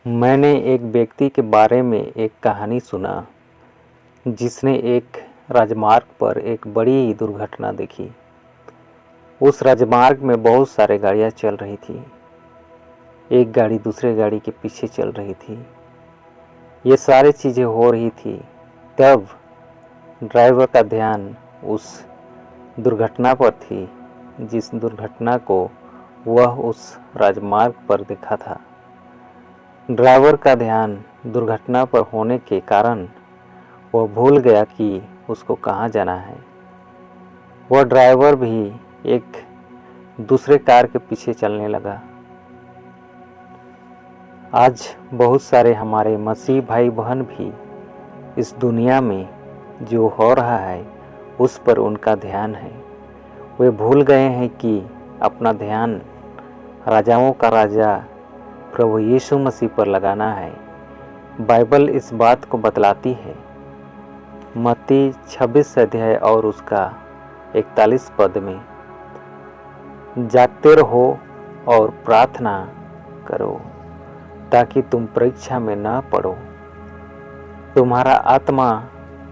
मैंने एक व्यक्ति के बारे में एक कहानी सुना जिसने एक राजमार्ग पर एक बड़ी दुर्घटना देखी। उस राजमार्ग में बहुत सारे गाड़ियां चल रही थी। एक गाड़ी दूसरे गाड़ी के पीछे चल रही थी। ये सारी चीज़ें हो रही थी। तब ड्राइवर का ध्यान उस दुर्घटना पर थी जिस दुर्घटना को वह उस राजमार्ग पर देखा था। ड्राइवर का ध्यान दुर्घटना पर होने के कारण वह भूल गया कि उसको कहाँ जाना है। वह ड्राइवर भी एक दूसरे कार के पीछे चलने लगा। आज बहुत सारे हमारे मसीह भाई बहन भी इस दुनिया में जो हो रहा है उस पर उनका ध्यान है। वे भूल गए हैं कि अपना ध्यान राजाओं का राजा प्रभु यीशु मसीह पर लगाना है। बाइबल इस बात को बतलाती है। मत्ती 26 अध्याय और उसका 41 पद में, जागते रहो और प्रार्थना करो ताकि तुम परीक्षा में न पड़ो। तुम्हारा आत्मा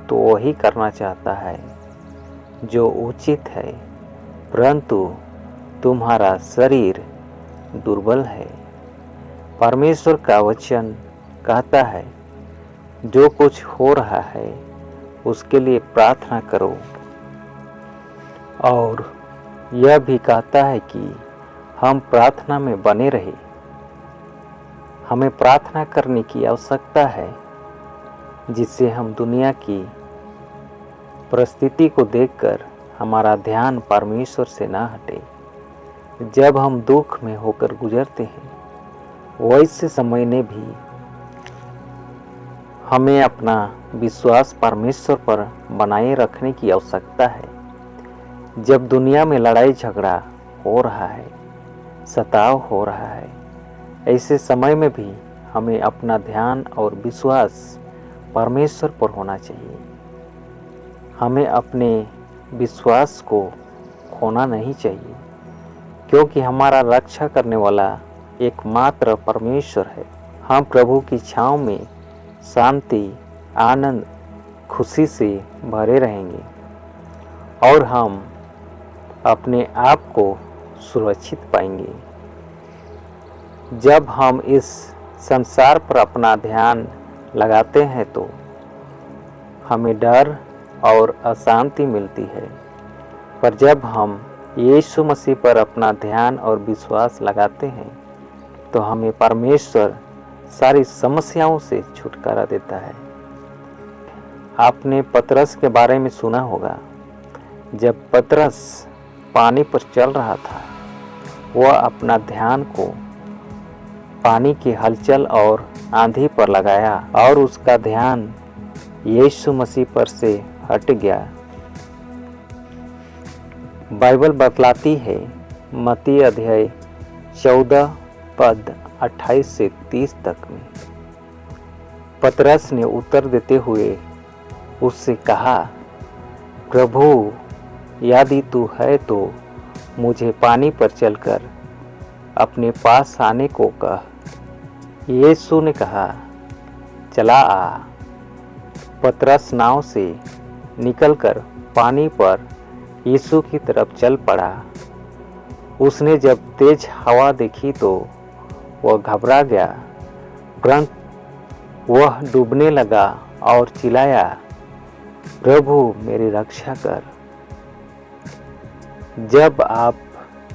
तो वही करना चाहता है जो उचित है, परंतु तुम्हारा शरीर दुर्बल है। परमेश्वर का वचन कहता है जो कुछ हो रहा है उसके लिए प्रार्थना करो, और यह भी कहता है कि हम प्रार्थना में बने रहे। हमें प्रार्थना करने की आवश्यकता है जिससे हम दुनिया की परिस्थिति को देखकर हमारा ध्यान परमेश्वर से ना हटे। जब हम दुख में होकर गुजरते हैं वैसे समय में भी हमें अपना विश्वास परमेश्वर पर बनाए रखने की आवश्यकता है। जब दुनिया में लड़ाई झगड़ा हो रहा है, सताव हो रहा है, ऐसे समय में भी हमें अपना ध्यान और विश्वास परमेश्वर पर होना चाहिए। हमें अपने विश्वास को खोना नहीं चाहिए, क्योंकि हमारा रक्षा करने वाला एकमात्र परमेश्वर है। हम प्रभु की छांव में शांति, आनंद, खुशी से भरे रहेंगे और हम अपने आप को सुरक्षित पाएंगे। जब हम इस संसार पर अपना ध्यान लगाते हैं तो हमें डर और अशांति मिलती है, पर जब हम यीशु मसीह पर अपना ध्यान और विश्वास लगाते हैं तो हमें परमेश्वर सारी समस्याओं से छुटकारा देता है। आपने पतरस के बारे में सुना होगा। जब पतरस पानी पर चल रहा था, वह अपना ध्यान को पानी की हलचल और आंधी पर लगाया और उसका ध्यान यीशु मसीह पर से हट गया। बाइबल बतलाती है मत्ती अध्याय 14 पद 28 से 30 तक में, पतरस ने उत्तर देते हुए उससे कहा, प्रभु यदि तू है तो मुझे पानी पर चलकर अपने पास आने को कह। यीशु ने कहा, चला आ। पतरस नाव से निकलकर पानी पर यीशु की तरफ चल पड़ा। उसने जब तेज हवा देखी तो वह घबरा गया, परंतु वह डूबने लगा और चिल्लाया, प्रभु मेरी रक्षा कर। जब आप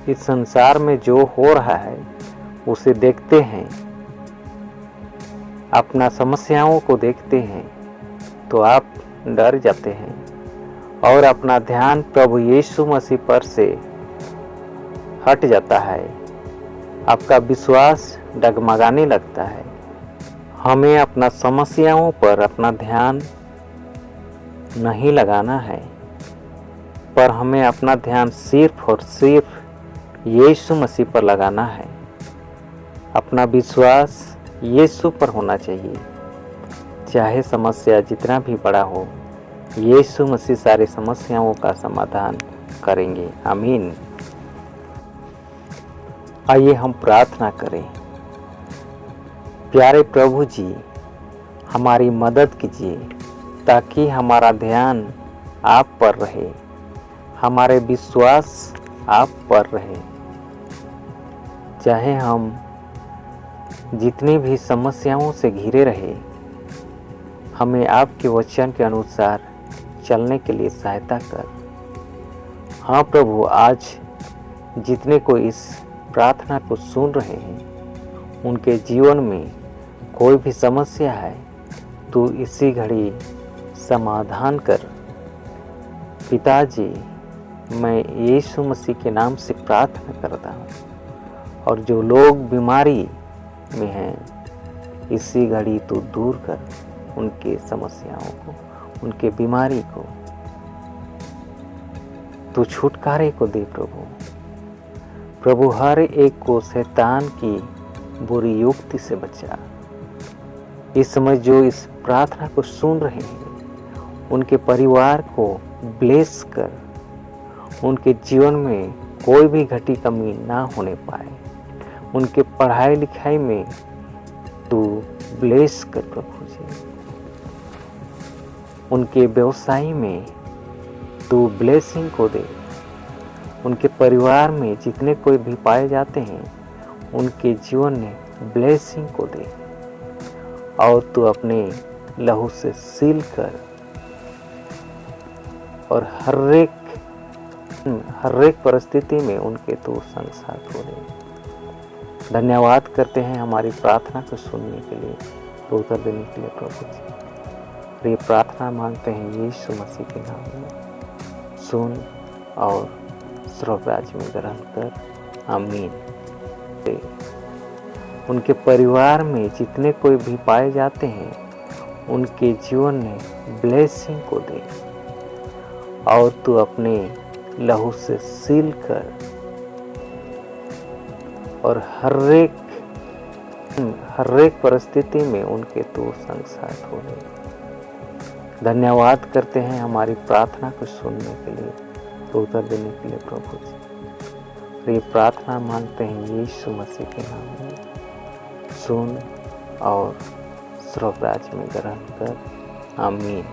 इस संसार में जो हो रहा है उसे देखते हैं, अपना समस्याओं को देखते हैं, तो आप डर जाते हैं और अपना ध्यान प्रभु यीशु मसीह पर से हट जाता है। आपका विश्वास डगमगाने लगता है। हमें अपना समस्याओं पर अपना ध्यान नहीं लगाना है, पर हमें अपना ध्यान सिर्फ और सिर्फ यीशु मसीह पर लगाना है। अपना विश्वास यीशु पर होना चाहिए। चाहे समस्या जितना भी बड़ा हो, यीशु मसीह सारी समस्याओं का समाधान करेंगे। आमीन। आइए हम प्रार्थना करें। प्यारे प्रभु जी, हमारी मदद कीजिए ताकि हमारा ध्यान आप पर रहे, हमारे विश्वास आप पर रहे। चाहे हम जितनी भी समस्याओं से घिरे रहे, हमें आपके वचन के अनुसार चलने के लिए सहायता कर। हाँ प्रभु, आज जितने को इस प्रार्थना को सुन रहे हैं, उनके जीवन में कोई भी समस्या है तो इसी घड़ी समाधान कर। पिताजी, मैं यीशु मसीह के नाम से प्रार्थना करता हूँ, और जो लोग बीमारी में हैं, इसी घड़ी तू दूर कर उनके समस्याओं को, उनके बीमारी को, तू छुटकारे को दे प्रभु। प्रभु, हर एक को शैतान की बुरी युक्ति से बचा। इस समय जो इस प्रार्थना को सुन रहे हैं, उनके परिवार को ब्लेस कर, उनके जीवन में कोई भी घटी कमी ना होने पाए। उनके पढ़ाई लिखाई में तू ब्लेस कर प्रभु जी। उनके व्यवसाय में तू ब्लेसिंग को दे। उनके परिवार में जितने कोई भी पाए जाते हैं, उनके जीवन में ब्लेसिंग को दे, और तू अपने लहू से सील कर, और हर एक परिस्थिति में उनके तू संग साथ हो दे। धन्यवाद करते हैं हमारी प्रार्थना को सुनने के लिए, तो उत्तर देने के लिए प्रभु जी। ये प्रार्थना मांगते हैं यीशु मसीह के नाम में। सुन और स्वर्ग राज्य में ग्रहण कर, आमीन। उनके परिवार में जितने कोई भी पाए जाते हैं, उनके जीवन में ब्लेसिंग को दे, और तू अपने लहू से सील कर, और हर एक परिस्थिति में उनके तू संग साथ हो गए। धन्यवाद करते हैं हमारी प्रार्थना को सुनने के लिए, तो उत्तर देने के लिए प्रभु जी। ये प्रार्थना मांगते हैं यीशु मसीह के नाम में। सुन और स्वर्ग राज्य में ग्रहण कर, आमीन।